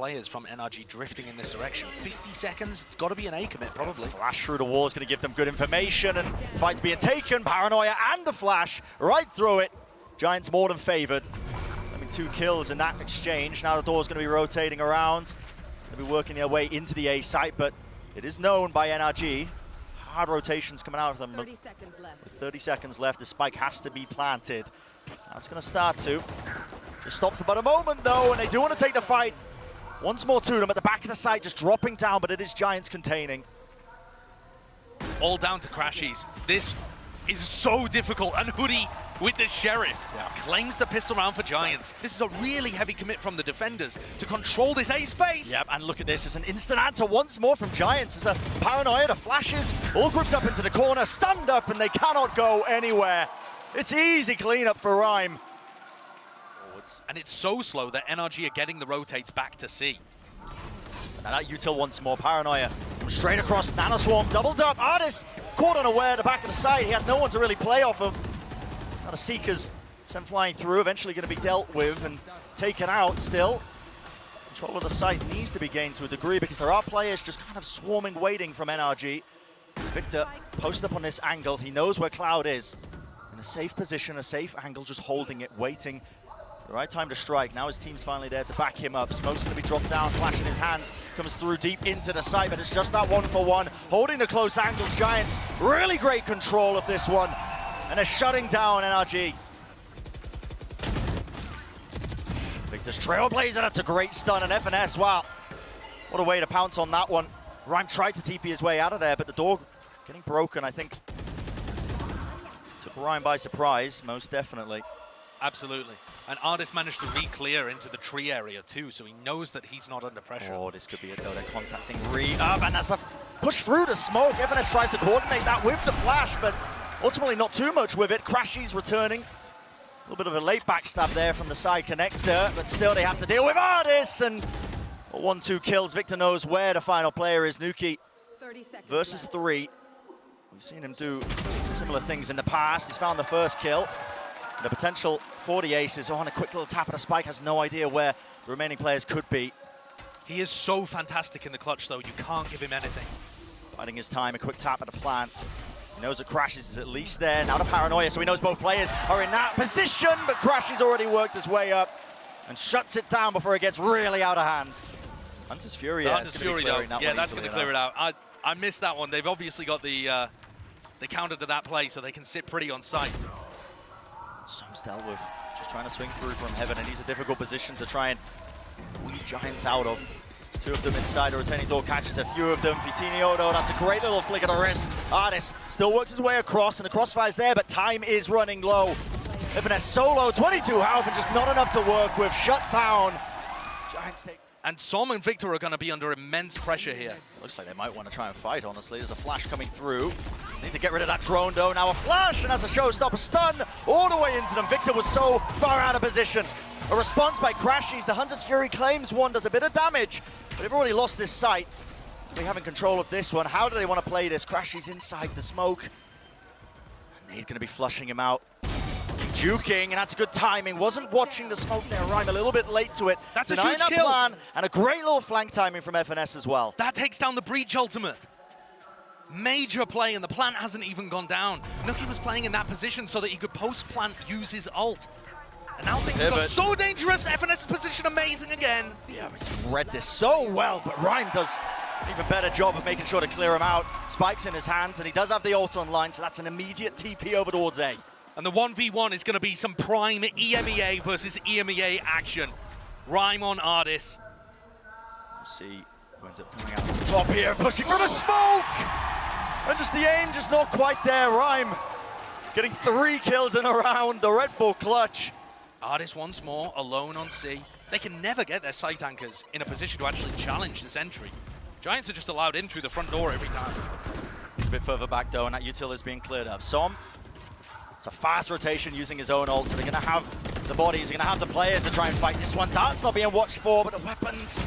players from NRG drifting in this direction. 50 seconds, it's got to be an A commit, probably. Flash through the wall is going to give them good information, and fight's being taken. Paranoia and the flash right through it. Giants more than favored. I mean, 2 kills in that exchange. Now the door's going to be rotating around. They'll be working their way into the A site, but it is known by NRG. Hard rotations coming out of them. 30 seconds left. With 30 seconds left, the spike has to be planted. That's going to start to. Just stop for but a moment, though, and they do want to take the fight. Once more to them at the back of the site, just dropping down, but it is Giants containing. All down to crashies. This is so difficult, and Hoody with the Sheriff claims the pistol round for Giants. This is a really heavy commit from the defenders to control this A space. Yep, and look at this, it's an instant answer once more from Giants. There's a Paranoia, the flashes, all grouped up into the corner, stunned up, and they cannot go anywhere. It's easy cleanup for Rhyme. And it's so slow that NRG are getting the rotates back to C. And that util once more, Paranoia straight across, Nanoswarm doubled up, ardiis caught unaware at the back of the side. He had no one to really play off of. Now the Seekers sent flying through, eventually going to be dealt with and taken out still. Control of the site needs to be gained to a degree because there are players just kind of swarming, waiting from NRG. Victor posted up on this angle, he knows where Cloud is. In a safe position, a safe angle, just holding it, waiting. The right time to strike. Now his team's finally there to back him up. Smoke's going to be dropped down, flash in his hands, comes through deep into the site, but it's just that 1-for-1. Holding the close angles, Giants, really great control of this one. And they're shutting down NRG. Victor's Trailblazer, that's a great stun, and FNS, wow. What a way to pounce on that one. Rhyme tried to TP his way out of there, but the door getting broken, I think. Took Rhyme by surprise, most definitely. Absolutely. And ardiis managed to re-clear into the tree area too, so he knows that he's not under pressure. Oh, this could be it though. They're contacting Re-Up, and that's a push through the smoke. FNS tries to coordinate that with the flash, but ultimately not too much with it. Crashies returning. A little bit of a late backstab there from the side connector, but still they have to deal with ardiis, and 1-2 kills. Victor knows where the final player is. Nukkye versus 3. We've seen him do similar things in the past. He's found the first kill. The potential for the aces on a quick little tap at a spike, has no idea where the remaining players could be. He is so fantastic in the clutch though, you can't give him anything. Biding his time, a quick tap at the plant. He knows that crashies is at least there. Now the Paranoia, so he knows both players are in that position, but crashies already worked his way up and shuts it down before it gets really out of hand. Hunter's Fury, yeah, Hunter's Fury though, yeah, that's going to clear it out. I missed that one. They've obviously got the counter to that play, so they can sit pretty on site. Som's dealt with, just trying to swing through from heaven, and he's a difficult position to try and weed Giants out of. 2 of them inside, the retaining door catches a few of them. VCT1nho, though, that's a great little flick of the wrist. ardiis still works his way across, and the crossfire's there, but time is running low. FNS solo, 22 health, and just not enough to work with. Shut down. Giants take... And Som and Victor are going to be under immense pressure here. Looks like they might want to try and fight, honestly. There's a flash coming through. Need to get rid of that drone, though. Now a flash, and as a showstopper, stun all the way into them. Victor was so far out of position. A response by crashies. The Hunter's Fury claims one, does a bit of damage, but they've already lost this site. They have in control of this one. How do they want to play this? Crashies inside the smoke. And they're going to be flushing him out. Juking, and that's good timing. Wasn't watching the smoke there, Rhyme, a little bit late to it. That's a huge kill. Plan, and a great little flank timing from FNS as well. That takes down the Breach ultimate. Major play, and the plant hasn't even gone down. Nukkye was playing in that position so that he could post-plant use his ult. And now things got so dangerous. FNS's position amazing again. Yeah, he's read this so well, but Rhyme does an even better job of making sure to clear him out. Spike's in his hands, and he does have the ult online, so that's an immediate TP over towards A. And the 1v1 is going to be some prime EMEA versus EMEA action. Rhyme on ardiis. We'll see who ends up coming out on the top here, pushing for the smoke! And just the aim, just not quite there. Rhyme getting 3 kills in a round, the Red Bull clutch. ardiis once more, alone on C. They can never get their site anchors in a position to actually challenge this entry. Giants are just allowed in through the front door every time. He's a bit further back though, and that util is being cleared up. Som, it's a fast rotation using his own ult, so they're going to have the bodies, they're going to have the players to try and fight this one. Dart's not being watched for, but the weapons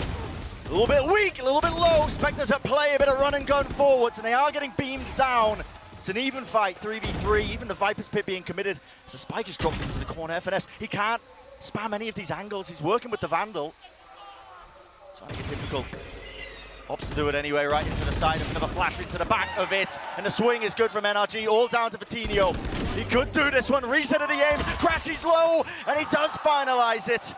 a little bit weak, a little bit low. Spectres at play, a bit of run and gun forwards, and they are getting beamed down. It's an even fight, 3v3, even the Viper's Pit being committed. So Spike is dropped into the corner. FNS, he can't spam any of these angles. He's working with the Vandal. It's finding it difficult. Opts to do it anyway, right into the side, another flash into the back of it, and the swing is good from NRG, all down to VCT1nho. He could do this one, reset of the aim, crashes low, and he does finalize it.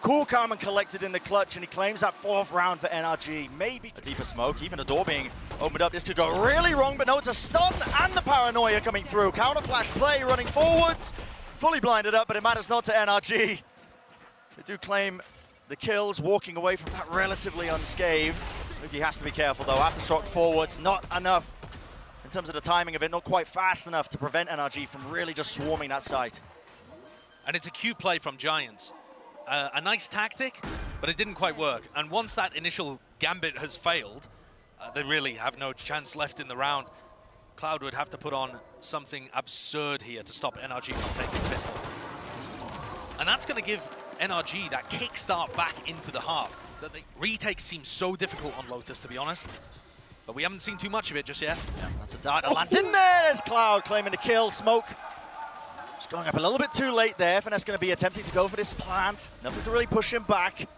Cool, calm, and collected in the clutch, and he claims that 4th round for NRG. Maybe a deeper smoke, even the door being opened up. This could go really wrong, but no, it's a stun and the paranoia coming through. Counter flash play, running forwards, fully blinded up, but it matters not to NRG. They do claim the kills, walking away from that relatively unscathed. He has to be careful though. Aftershock forwards, not enough in terms of the timing of it, not quite fast enough to prevent NRG from really just swarming that site. And it's a cute play from Giants. A nice tactic, but it didn't quite work. And once that initial gambit has failed, they really have no chance left in the round. Cloud would have to put on something absurd here to stop NRG from taking pistol. And that's going to give NRG that kickstart back into the half. That the retake seems so difficult on Lotus, to be honest. But we haven't seen too much of it just yet. Yeah, that's a dart that lands in there. There's Cloud claiming the kill. Smoke just going up a little bit too late there. FNS going to be attempting to go for this plant. Nothing to really push him back.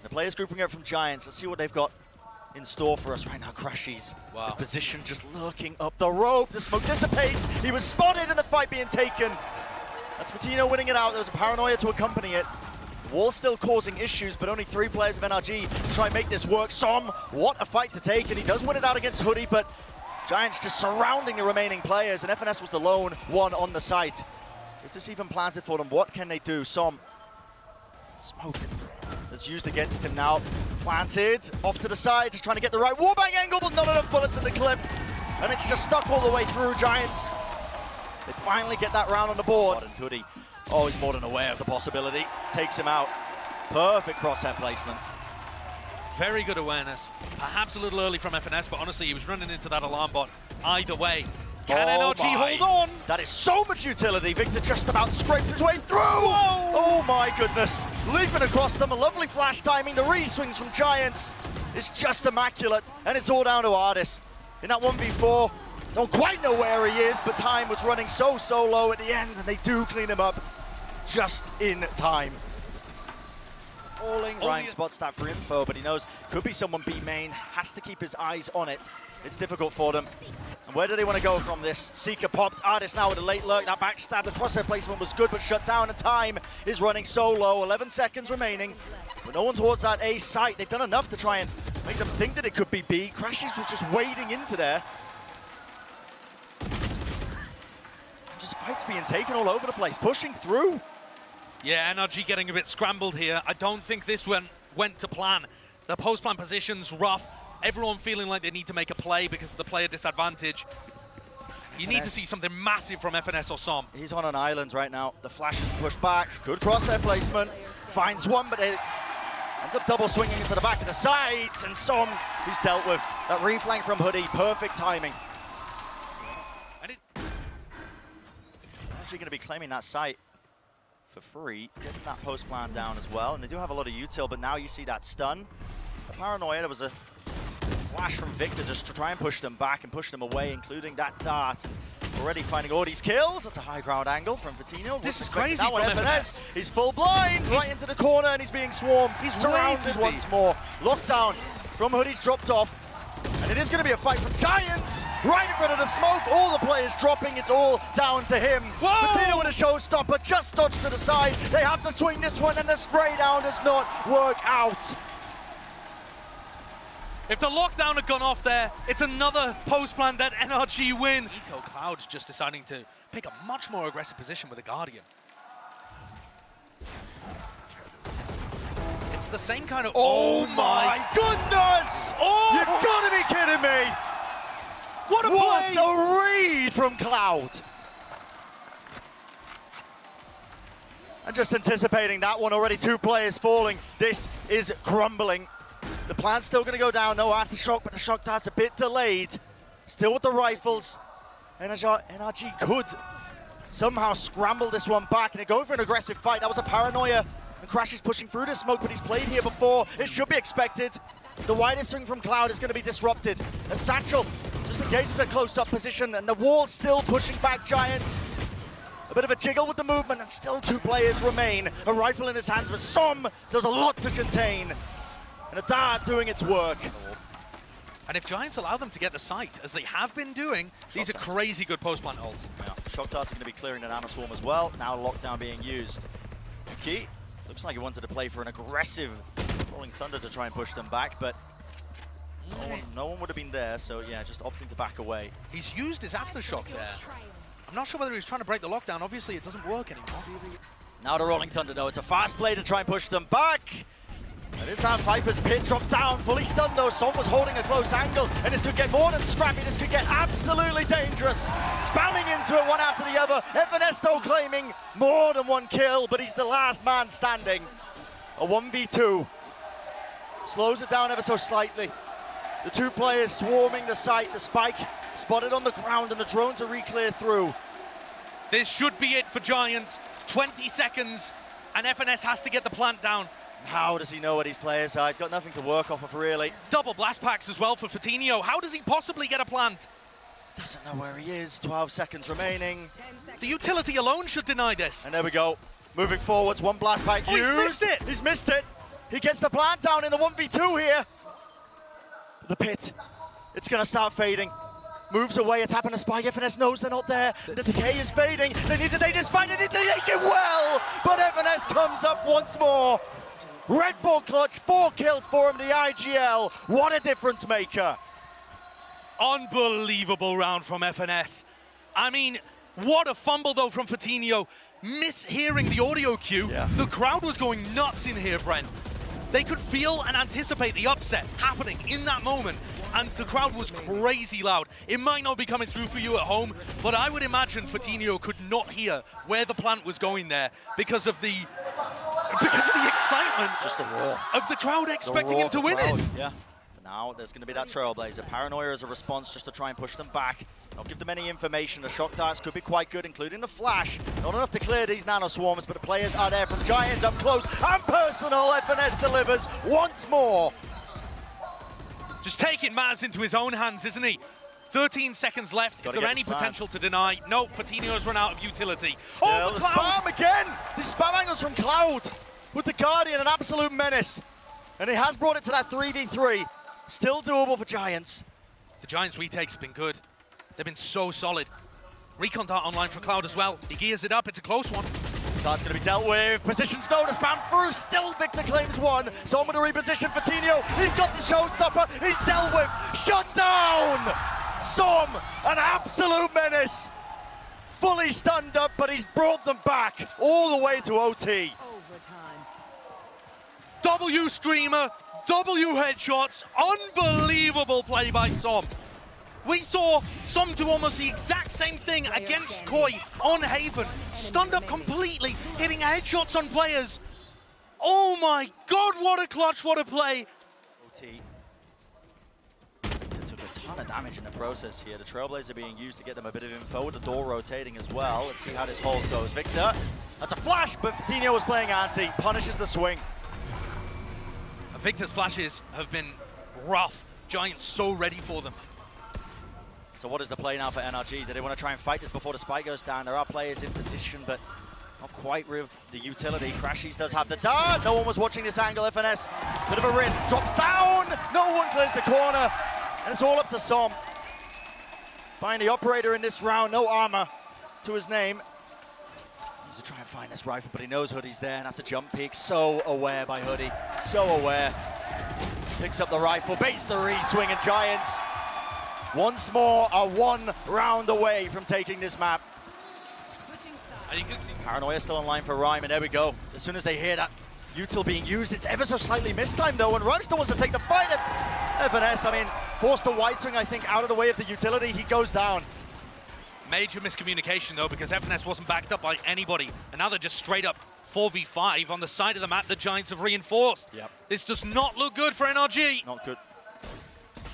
The players grouping up from Giants. Let's see what they've got in store for us right now. crashies. Wow. His position just looking up the rope. The smoke dissipates. He was spotted and the fight being taken. That's VCT1nho winning it out. There was a paranoia to accompany it. Wall still causing issues, but only 3 players of NRG try and make this work. Som, what a fight to take, and he does win it out against Hoody, but Giants just surrounding the remaining players, and FNS was the lone one on the site. Is this even planted for them? What can they do? Som, smoke that's used against him now. Planted, off to the side, just trying to get the right warbang angle, but not enough bullets in the clip. And it's just stuck all the way through. Giants, they finally get that round on the board. And Hoody, oh, he's more than aware of the possibility. Takes him out. Perfect crosshair placement. Very good awareness. Perhaps a little early from FNS, but honestly, he was running into that alarm bot either way. Can NRG hold on? That is so much utility. Victor just about scrapes his way through. Whoa. Oh my goodness. Leaping across them, a lovely flash timing. The re-swings from Giants is just immaculate. And it's all down to ardiis. In that 1v4, don't quite know where he is, but time was running so low at the end, and they do clean him up just in time. Falling, Ryan spots that for info, but he knows could be someone B main, has to keep his eyes on it. It's difficult for them. And where do they want to go from this? Seeker popped, ardiis now with a late lurk, that backstab, the crosshair placement was good, but shut down, and time is running so low, 11 seconds remaining. But no one towards that A site. They've done enough to try and make them think that it could be B. crashies was just wading into there. Just fights being taken all over the place, pushing through. Yeah, NRG getting a bit scrambled here. I don't think this went to plan. The post-plan position's rough. Everyone feeling like they need to make a play because of the player disadvantage. You need to see something massive from FNS or Som. He's on an island right now. The flash is pushed back. Good crosshair placement. Finds one, but they end up double swinging into the back of the side. And Som, he's dealt with. That reflank from Hoody, perfect timing. Actually going to be claiming that site for free, getting that post plan down as well, and they do have a lot of util, but now you see that stun. The paranoia, there was a flash from Victor just to try and push them back and push them away, including that dart. Already finding all these kills. That's a high ground angle from VCT1nho. This is crazy from FNS. He's full blind, right into the corner, and he's being swarmed. He's surrounded once more. Lockdown from Hoodie's dropped off. And it is going to be a fight from Giants, right in front of the smoke. All the players dropping, it's all down to him. VCT1nho with a showstopper, just dodged to the side. They have to swing this one, and the spray down does not work out. If the lockdown had gone off there, it's another post plan that NRG win. Eco Cloud's just deciding to pick a much more aggressive position with a Guardian. It's the same kind of... Oh my goodness! Oh, you've got to be kidding me! What a play! What a read from Cloud! And just anticipating that one already, 2 players falling. This is crumbling. The plan's still going to go down, no aftershock, but the shock dart's a bit delayed. Still with the rifles. NRG could somehow scramble this one back, and they're going for an aggressive fight. That was a paranoia. And crashies pushing through the smoke, but he's played here before. It should be expected. The widest swing from Cloud is going to be disrupted. A satchel, just in case it's a close-up position, and the wall still pushing back Giants. A bit of a jiggle with the movement, and still 2 players remain. A rifle in his hands, but Som does a lot to contain. and a dart doing its work. And if Giants allow them to get the site, as they have been doing, these are crazy good post-plant ults. Yeah. Shock darts are going to be clearing the nano swarm as well. Now lockdown being used. nukkye looks like he wanted to play for an aggressive Rolling Thunder to try and push them back, but no one would have been there, so yeah, just opting to back away. He's used his aftershock there. I'm not sure whether he's trying to break the lockdown. Obviously, it doesn't work anymore. Now the Rolling Thunder, though. It's a fast play to try and push them back. And this time, Viper's pit dropped down, fully stunned though. Son was holding a close angle, and this could get more than scrappy. This could get absolutely dangerous. Spamming into it one after the other. FNS though claiming more than one kill, but he's the last man standing. A 1v2. Slows it down ever so slightly. The two players swarming the site. The spike spotted on the ground, and the drone to re-clear through. This should be it for Giants. 20 seconds, and FNS has to get the plant down. How does he know what his players are? He's got nothing to work off of, really. Double blast packs as well for VCT1nho. How does he possibly get a plant? Doesn't know where he is. 12 seconds remaining. The utility alone should deny this. And there we go. Moving forwards, one blast pack used. He's missed it! He's missed it. He gets the plant down in the 1v2 here. The pit. It's going to start fading. Moves away, a tap and a spike. FNS knows they're not there. The decay is fading. They need to take this fight. They need to take it well. But FNS comes up once more. Red Bull clutch, 4 kills for him, the IGL. What a difference maker. Unbelievable round from FNS. I mean, what a fumble though from VCT1nho. Mishearing the audio cue. Yeah. The crowd was going nuts in here, Brent. They could feel and anticipate the upset happening in that moment, and the crowd was crazy loud. It might not be coming through for you at home, but I would imagine VCT1nho could not hear where the plant was going there because of the excitement, Just the roar of the crowd expecting him to win it. Yeah. Now there's going to be that Trailblazer. Paranoia as a response just to try and push them back. Not give them any information. The shock darts could be quite good, including the flash. Not enough to clear these nano swarms, but the players are there from Giants up close and personal. FNS delivers once more. Just taking matters into his own hands, isn't he? 13 seconds left. Is there any potential to deny? No, VCT1nho's run out of utility. Oh, the spam again! The spam angles from Cloud with the Guardian, an absolute menace. And he has brought it to that 3v3. Still doable for Giants. The Giants' retakes have been good. They've been so solid. Recon dart online for Cloud as well. He gears it up. It's a close one. Dart's going to be dealt with. Position Snow to spam through. Still Victor claims one. So I'm going to reposition VCT1nho. He's got the showstopper. He's dealt with. Shut down! Som, an absolute menace. Fully stunned up, but he's brought them back all the way to OT. W streamer, W headshots, unbelievable play by Som. We saw Som do almost the exact same thing against Koi on Haven. Stunned up completely, hitting headshots on players. Oh my God, what a clutch, what a play. OT. They took a ton of damage in the process here. The Trailblazer being used to get them a bit of info, the door rotating as well. Let's see how this hold goes. Victor, that's a flash, but VCT1nho was playing anti, punishes the swing. Victor's flashes have been rough. Giants so ready for them. So what is the play now for NRG? Do they want to try and fight this before the spike goes down? There are players in position, but not quite with the utility. crashies does have the dart. No one was watching this angle. FNS, bit of a risk. Drops down. No one clears the corner. And it's all up to Som. Find the operator in this round. No armor to his name. Needs to try and find this rifle, but he knows Hoody's there, and that's a jump peek. So aware by Hoody. So aware. Picks up the rifle, baits the re-swing, and Giants once more are 1 round away from taking this map. And you can see Paranoia still online for Rhyme, and there we go. As soon as they hear that util being used, it's ever so slightly mistimed though, and Rhyme still wants to take the fight. FNS, I mean, forced to white swing, I think, out of the way of the utility. He goes down. major miscommunication though, because FNS wasn't backed up by anybody, and now they're just straight up 4v5 on the side of the map the Giants have reinforced. Yep. This does not look good for NRG. Not good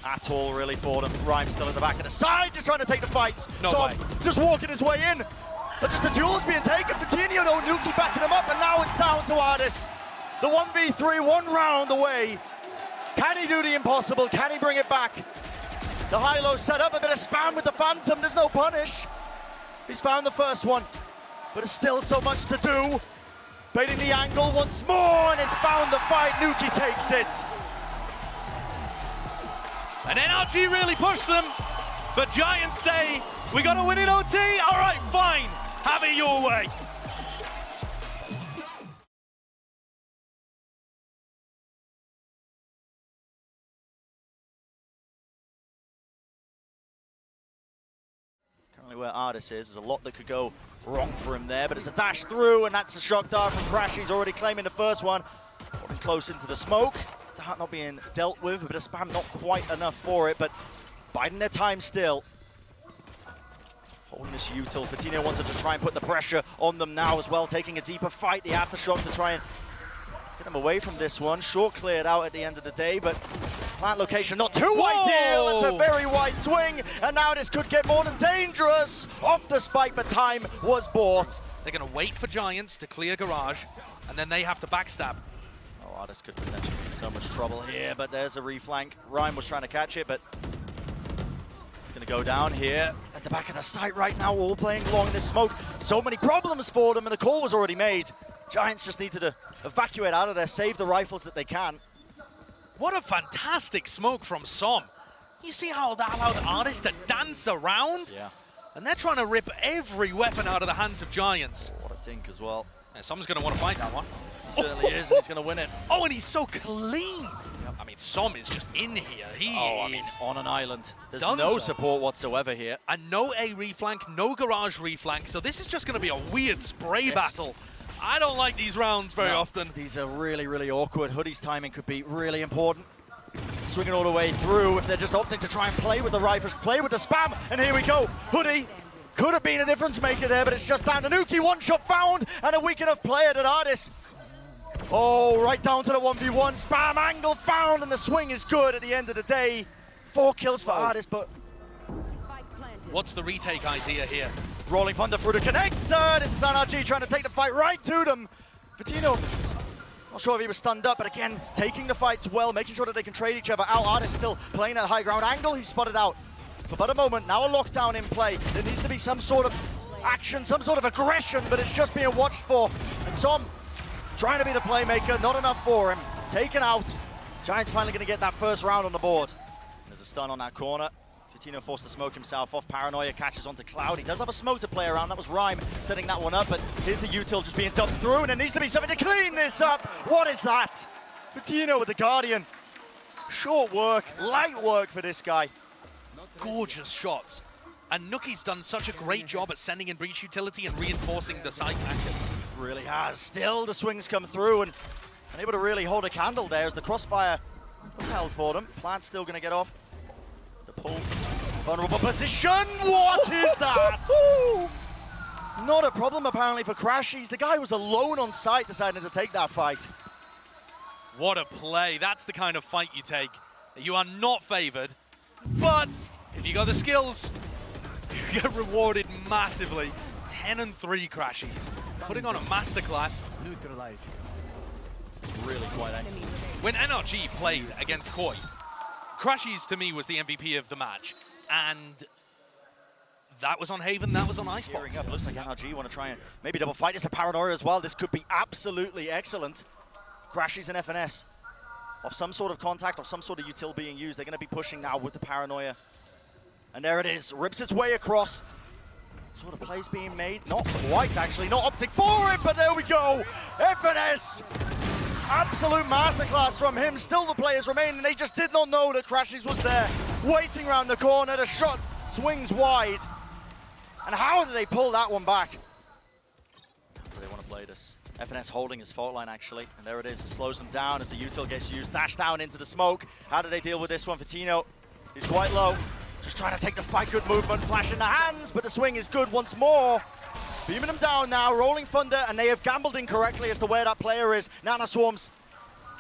at all, really, for them. Rhyme still at the back of the side, just trying to take the fights. No way. Just walking his way in. But just the duel's being taken. VCT1nho, though, nukkye backing him up, and now it's down to ardiis. The 1v3, 1 round away. Can he do the impossible? Can he bring it back? The high-low set up, a bit of spam with the Phantom. There's no punish. He's found the first one, but there's still so much to do. Baiting the angle once more, and it's found the fight. nukkye takes it. And NRG really pushed them, but Giants say, we gotta win in OT? All right, fine, have it your way. Currently where Ardiis is, there's a lot that could go wrong for him there, but it's a dash through, and that's a shock dart from crashies, already claiming the first one. Getting close into the smoke. Dart not being dealt with, a bit of spam, not quite enough for it, but biding their time still. Holding this util, FCT1nyo wanted to try and put the pressure on them now as well, taking a deeper fight, the aftershock to try and get them away from this one. Short cleared out at the end of the day, but plant location not too ideal. It's a very wide swing, and now this could get more than dangerous. Off the spike, but time was bought. They're gonna wait for Giants to clear garage, and then they have to backstab. Oh, Ardiis could potentially be in so much trouble here, but there's a reflank. Ryan was trying to catch it, but it's gonna go down here at the back of the site right now, all playing along in this smoke. So many problems for them, and the call was already made. Giants just needed to evacuate out of there, save the rifles that they can. What a fantastic smoke from Som. You see how that allowed Ardiis to dance around? Yeah. And they're trying to rip every weapon out of the hands of Giants. Oh, what a dink as well. Yeah, Som's going to want to fight that one. He certainly is, and he's going to win it. Oh, and he's so clean. Yep. I mean, Som is just in here. I mean, on an island. There's Done no so. support whatsoever here. And no A reflank, no garage reflank. So this is just going to be a weird spray battle. I don't like these rounds very often. These are really, really awkward. Hoodie's timing could be really important. Swinging all the way through if they're just opting to try and play with the rifles, play with the spam, and here we go. Hoodie could have been a difference maker there, but it's just down to nukkye. One shot found, and a weak enough player at Ardiis. Oh, right down to the 1v1. Spam angle found, and the swing is good at the end of the day. 4 kills for Ardiis, but what's the retake idea here? Rolling thunder through the connector. This is NRG trying to take the fight right to them. FCT1nyo, not sure if he was stunned up, but again, taking the fights well, making sure that they can trade each other out. Ardiis still playing at high ground angle. He's spotted out for but a moment. Now a lockdown in play. There needs to be some sort of action, some sort of aggression, but it's just being watched for. And Som trying to be the playmaker, not enough for him. Taken out. Giants finally going to get that first round on the board. There's a stun on that corner. FCT1nyo forced to smoke himself off. Paranoia catches onto Cloud. He does have a smoke to play around. That was Rhyme setting that one up, but here's the util just being dumped through, and there needs to be something to clean this up. What is that? FCT1nyo with the Guardian. Short work, light work for this guy. Gorgeous shots. And nukkye's done such a great job at sending in breach utility and reinforcing the side anchors. Really has. Still the swings come through, and able to really hold a candle there as the crossfire was held for them. Plant's still going to get off. The pull. Vulnerable position. What is that? Not a problem apparently for crashies. The guy was alone on site deciding to take that fight. What a play. That's the kind of fight you take. You are not favored, but if you got the skills, you get rewarded massively. 10-3 crashies. Putting on a masterclass. It's really quite excellent. When NRG played against Koi, crashies to me was the MVP of the match. And that was on Haven, that was on Icebox. Up. It looks like NRG want to try and maybe double fight. It's a Paranoia as well. This could be absolutely excellent. Crashies and FNS. Of some sort of contact, of some sort of util being used. They're going to be pushing now with the Paranoia. And there it is. Rips its way across. Sort of plays being made. Not quite, actually. Not opting for it, but there we go. FNS. Absolute masterclass from him. Still the players remain, and they just did not know that crashies was there. Waiting around the corner. The shot swings wide. And how did they pull that one back? How do they want to play this? FNS holding his fault line, actually. And there it is. It slows them down as the util gets used. Dash down into the smoke. How do they deal with this one? FCT1nyo is quite low. Just trying to take the fight. Good movement. Flash in the hands, but the swing is good once more. Beaming them down now. Rolling thunder, and they have gambled incorrectly as to where that player is. Nana Swarms.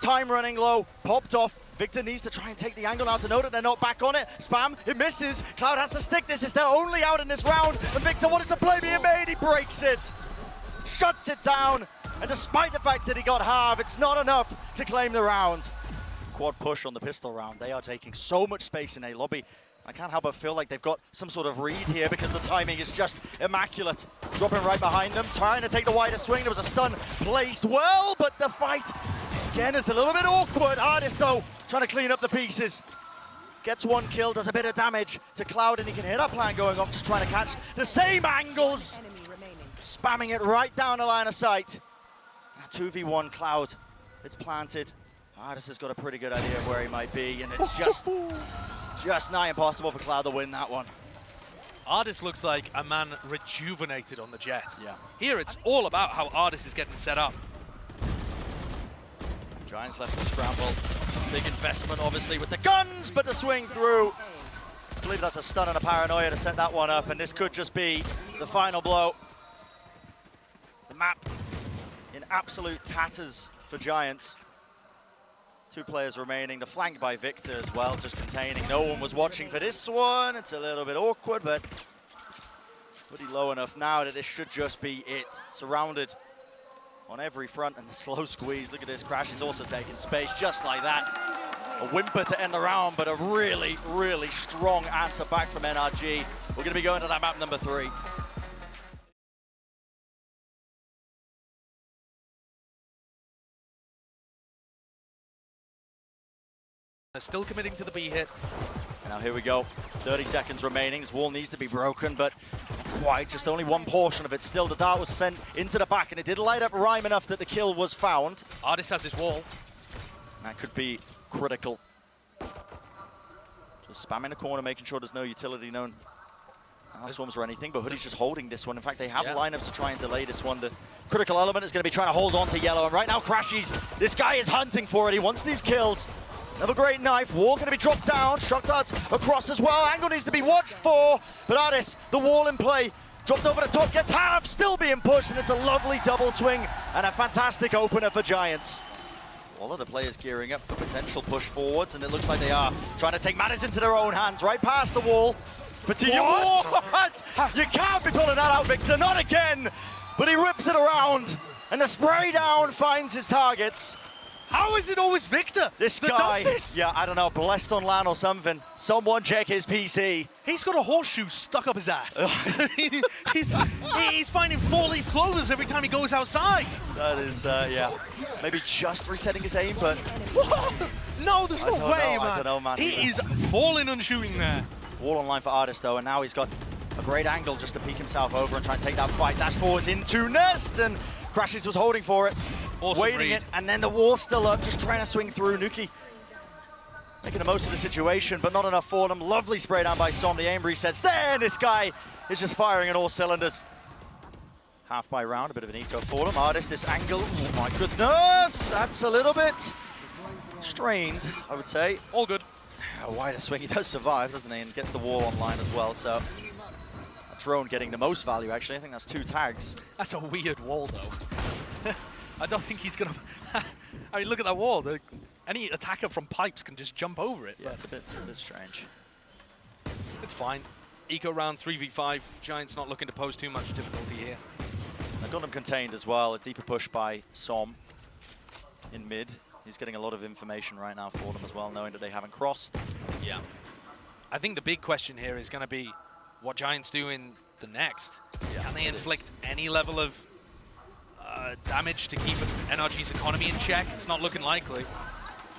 Time running low. Popped off. Victor needs to try and take the angle now to know that they're not back on it. Spam, it misses. Cloud has to stick this. It's their only out in this round. And Victor, what is the play being made? He breaks it. Shuts it down. And despite the fact that he got half, it's not enough to claim the round. Quad push on the pistol round. They are taking so much space in A lobby. I can't help but feel like they've got some sort of read here because the timing is just immaculate. Dropping right behind them, trying to take the wider swing. There was a stun placed well, but the fight, again, is a little bit awkward. Ardiis, though, trying to clean up the pieces. Gets one kill, does a bit of damage to Cloud, and he can hear that plan going off, just trying to catch the same angles. Spamming it right down the line of sight. 2v1 Cloud, it's planted. Ardiis has got a pretty good idea of where he might be, and it's just nigh impossible for Cloud to win that one. Ardiis looks like a man rejuvenated on the jet. Yeah. Here it's all about how Ardiis is getting set up. Giants left to scramble. Big investment, obviously, with the guns, but the swing through. I believe that's a stun and a paranoia to set that one up, and this could just be the final blow. The map in absolute tatters for Giants. 2 players remaining, the flank by Victor as well, just containing. No one was watching for this one. It's a little bit awkward, but pretty low enough now that this should just be it. Surrounded on every front, and the slow squeeze. Look at this, Crash is also taking space just like that. A whimper to end the round, but a really, really strong answer back from NRG. We're gonna be going to that map number 3. They're still committing to the B hit. Now here we go, 30 seconds remaining. This wall needs to be broken, but quite just only one portion of it still. The dart was sent into the back, and it did light up Rhyme enough that the kill was found. Ardiis has his wall. That could be critical. Just spamming the corner, making sure there's no utility known swarms or anything, but Hoody's just holding this one. In fact, they have lineups to try and delay this one. The critical element is going to be trying to hold on to yellow, and right now crashies. This guy is hunting for it. He wants these kills. Another great knife. Wall going to be dropped down. Shock darts across as well. Angle needs to be watched for. But Ardiis, the wall in play. Dropped over the top, gets half, still being pushed, and it's a lovely double swing and a fantastic opener for Giants. All of the players gearing up for potential push forwards, and it looks like they are trying to take matters into their own hands. Right past the wall. What? You can't be pulling that out, Victor. Not again. But he rips it around, and the spray down finds his targets. How is it always Victor This that guy, does this? Yeah, I don't know, blessed on LAN or something. Someone check his PC. He's got a horseshoe stuck up his ass. he's finding 4-leaf clovers every time he goes outside. That is, yeah. Maybe just resetting his aim, but... What? No, there's no way, man. I don't know, man. He is falling and shooting there. Wall online for Ardiis, though, and now he's got a great angle just to peek himself over and try and take that fight. Dash forwards into Nest, and crashies was holding for it. Awesome waiting read. it, and then the wall's still up, just trying to swing through. nukkye making the most of the situation, but not enough for them. Lovely spray down by Som. The aim resets there, and this guy is just firing on all cylinders. Half by round, a bit of an eco for them. Ardiis, this angle, oh my goodness, that's a little bit strained, I would say. All good. A wider swing, he does survive, doesn't he, and gets the wall online as well, so a drone getting the most value, actually. I think that's 2 tags. That's a weird wall, though. I don't think he's gonna. I mean, look at that wall. Any attacker from pipes can just jump over it. Yeah, it's a bit strange. It's fine. Eco round 3v5. Giants not looking to pose too much difficulty here. I got him contained as well. A deeper push by Som in mid. He's getting a lot of information right now for them as well, knowing that they haven't crossed. Yeah. I think the big question here is going to be what Giants do in the next. Yeah, can they inflict any level of damage to keep NRG's economy in check? It's not looking likely.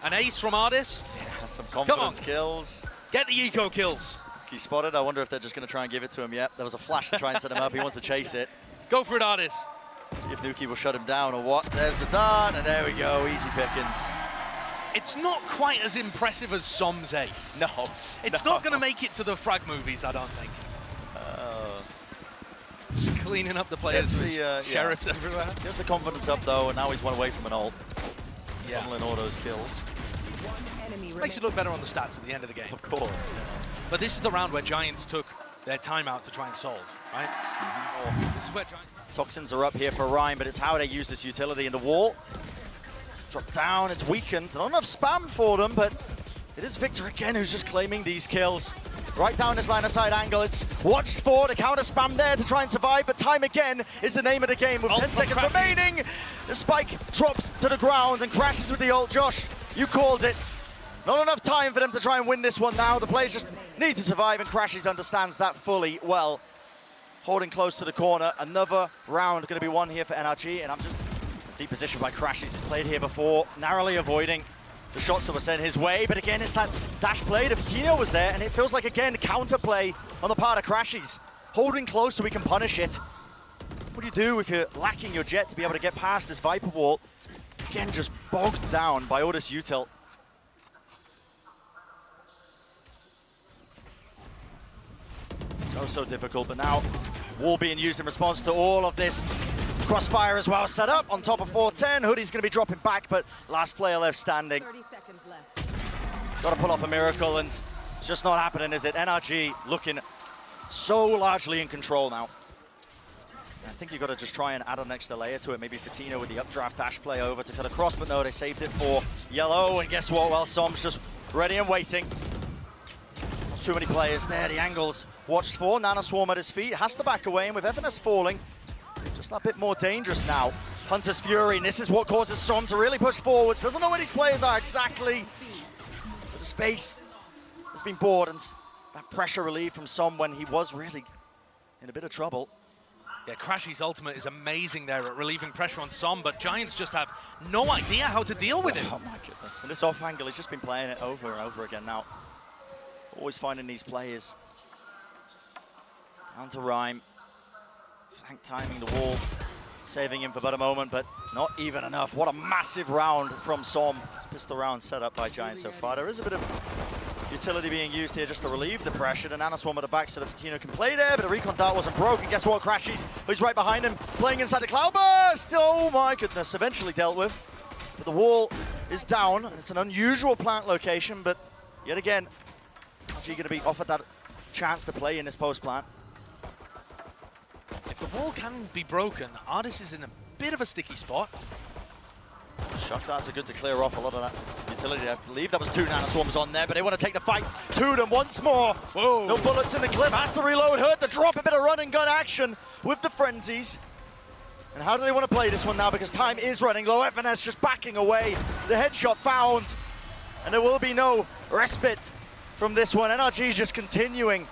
An ace from Ardiis. Yeah, some confidence kills. Get the eco kills. He spotted. I wonder if they're just going to try and give it to him. Yep, there was a flash to try and set him up. He wants to chase it. Go for it, Ardiis. See if nukkye will shut him down or what. There's the dart, and there we go. Easy pickings. It's not quite as impressive as Som's ace. No. It's not going to make it to the frag movies, I don't think. Just cleaning up the players, sheriffs everywhere. He has the confidence up though, and now he's one away from an ult. Yeah. Funneling all those kills. Makes you look better on the stats at the end of the game. Of course. But this is the round where Giants took their timeout to try and solve, right? This is where Giants... Toxins are up here for Rhyme, but it's how they use this utility in the wall. Drop down, it's weakened. Not enough spam for them, but it is Victor again who's just claiming these kills. Right down this line of sight angle, it's watched for the counter spam there to try and survive, but time again is the name of the game with 10 seconds remaining. The spike drops to the ground and crashes with the ult. Josh, you called it. Not enough time for them to try and win this one now. The players just need to survive, and crashies understands that fully well. Holding close to the corner. Another round going to be won here for NRG, and I'm just deep position by crashies. He's played here before, narrowly avoiding. the shots that were sent his way, but again, it's that dash play. The VCT1nyo was there, and it feels like, again, counterplay on the part of crashies. Holding close so we can punish it. What do you do if you're lacking your jet to be able to get past this Viper wall? Again, just bogged down by ardiis util. So difficult, but now wall being used in response to all of this. Crossfire as well set up on top of 410. Hoody's going to be dropping back, but last player left standing. 30 seconds left. Got to pull off a miracle, and it's just not happening, is it? NRG looking so largely in control now. I think you've got to just try and add an extra layer to it. Maybe VCT1nyo with the updraft dash play over to cut across, but no, they saved it for yellow. And guess what? Well, Som's just ready and waiting. Not too many players there. The angles watched for. Nanoswarm at his feet. Has to back away, and with FNS falling, just a bit more dangerous now. Hunter's Fury, and this is what causes Som to really push forwards. Doesn't know where these players are exactly. But the space has been bored, and that pressure relief from Som when he was really in a bit of trouble. Yeah, crashies' ultimate is amazing there at relieving pressure on Som, but Giants just have no idea how to deal with him. Oh my goodness. And this off angle, he's just been playing it over and over again now. Always finding these players. Down to Rhyme. Flank timing the wall. Saving him for but a moment, but not even enough. What a massive round from Som. This pistol round set up by Giants so far. There is a bit of utility being used here just to relieve the pressure. The Nanoswarm at the back so that VCT1nyo can play there, but the recon dart wasn't broken. Guess what? crashies, who's right behind him, playing inside the Cloudburst. Oh my goodness, eventually dealt with. But the wall is down, and it's an unusual plant location, but yet again, RG going to be offered that chance to play in this post plant. If the wall can be broken, ardiis is in a bit of a sticky spot. Shock darts are good to clear off a lot of that utility. I believe that was 2 Nanoswarms on there, but they want to take the fight to them once more. Whoa. No bullets in the clip, has to reload, hurt the drop, a bit of run and gun action with the frenzies. And how do they want to play this one now? Because time is running low. FNS just backing away. The headshot found, and there will be no respite from this one. NRG just continuing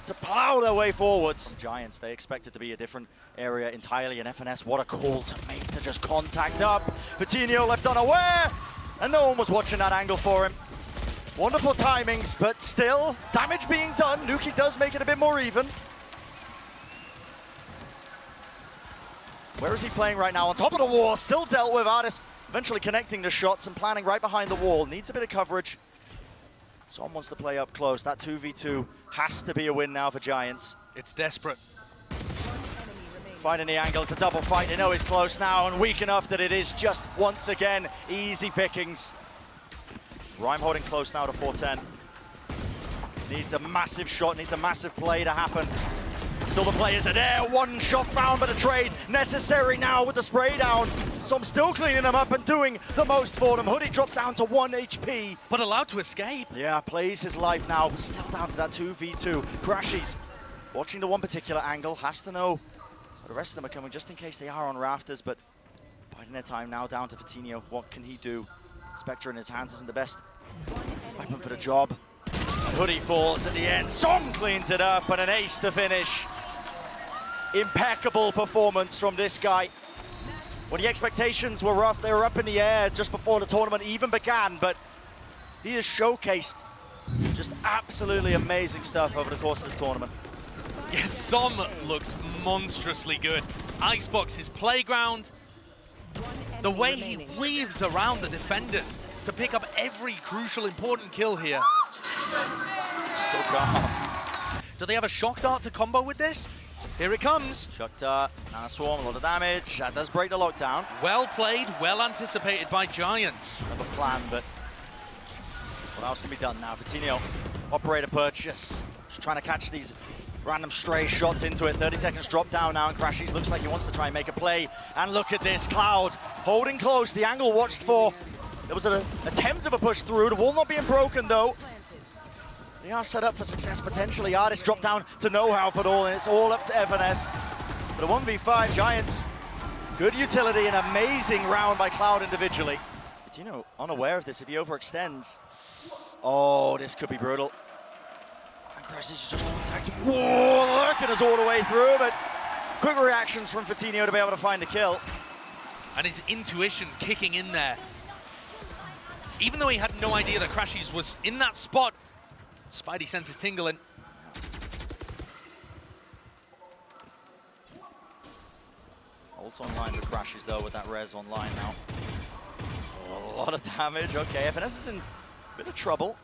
to plow their way forwards. Giants, they expect it to be a different area entirely, and FNS, what a call to make to just contact up. VCT1nyo left unaware, and no one was watching that angle for him. Wonderful timings, but still, damage being done. Nukkye does make it a bit more even. Where is he playing right now? On top of the wall, still dealt with. ardiis eventually connecting the shots and planning right behind the wall. Needs a bit of coverage. Som wants to play up close. That 2v2 has to be a win now for Giants. It's desperate. Finding the angle, it's a double fight. They know he's close now and weak enough that it is just, once again, easy pickings. Rhyme holding close now to 410. Needs a massive shot, needs a massive play to happen. Still the players are there, one shot found, but a trade necessary now with the spray down. So I'm still cleaning them up and doing the most for them. Hoody dropped down to 1 HP. But allowed to escape. Yeah, plays his life now, but still down to that 2v2. crashies, watching the one particular angle, has to know the rest of them are coming just in case they are on rafters, but biding their time now down to VCT1nyo. What can he do? Spectre in his hands isn't the best weapon for the job. And Hoody falls at the end. Som cleans it up, and an ace to finish. Impeccable performance from this guy. When the expectations were rough, they were up in the air just before the tournament even began, but he has showcased just absolutely amazing stuff over the course of this tournament. Yes, Som looks monstrously good. Icebox, his playground, the way he weaves around the defenders to pick up every crucial, important kill here. So calm. Do they have a shock dart to combo with this? Here it comes. Shock dart, Nanoswarm, a lot of damage. That does break the lockdown. Well played, well anticipated by Giants. Another plan, but what else can be done now? VCT1nyo, operator purchase. Just trying to catch these random stray shots into it. 30 seconds drop down now, and crashies looks like he wants to try and make a play. And look at this, Cloud holding close. The angle watched for. There was an attempt of a push through. The wall not being broken though. They are set up for success potentially. ardiis dropped down to know-how for it all, and it's all up to FNS. But a 1v5, Giants, good utility, an amazing round by Cloud individually. VCT1nyo unaware of this. If he overextends, oh, this could be brutal. And crashies just contact. Whoa, lurking us all the way through, but quick reactions from VCT1nyo to be able to find the kill. And his intuition kicking in there. Even though he had no idea that crashies was in that spot, Spidey senses tingling. Ult online for crashies though with that res online now. A lot of damage. Okay, FNS is in a bit of trouble.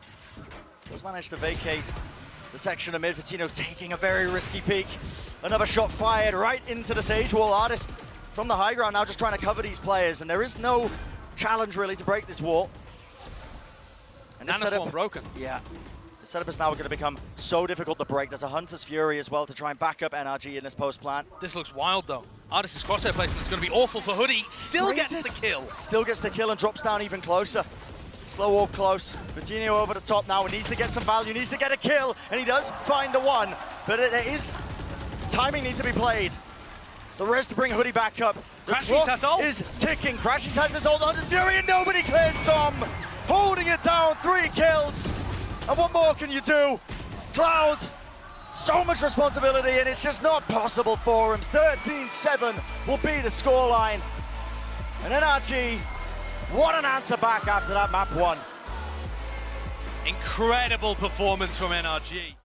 Does manage to vacate the section of mid. VCT1nho taking a very risky peek. Another shot fired right into the Sage wall. ardiis from the high ground now just trying to cover these players, and there is no challenge really to break this wall. And this Nanoswarm broken. Yeah. The setup is now going to become so difficult to break. There's a Hunter's Fury as well to try and back up NRG in this post plant. This looks wild though. ardiis' crosshair placement is going to be awful for hoody. Still gets the kill. Still gets the kill and drops down even closer. Slow walk close. VCT1nho over the top now. He needs to get some value, needs to get a kill, and he does find the one. But there is timing needs to be played. The rest to bring hoody back up. The crashies has ult. Is ticking. crashies has his ult. Hunter's Fury and nobody clears Tom. Holding it down, 3 kills. And what more can you do? Cloud, so much responsibility, and it's just not possible for him. 13-7 will be the scoreline. And NRG, what an answer back after that map 1. Incredible performance from NRG.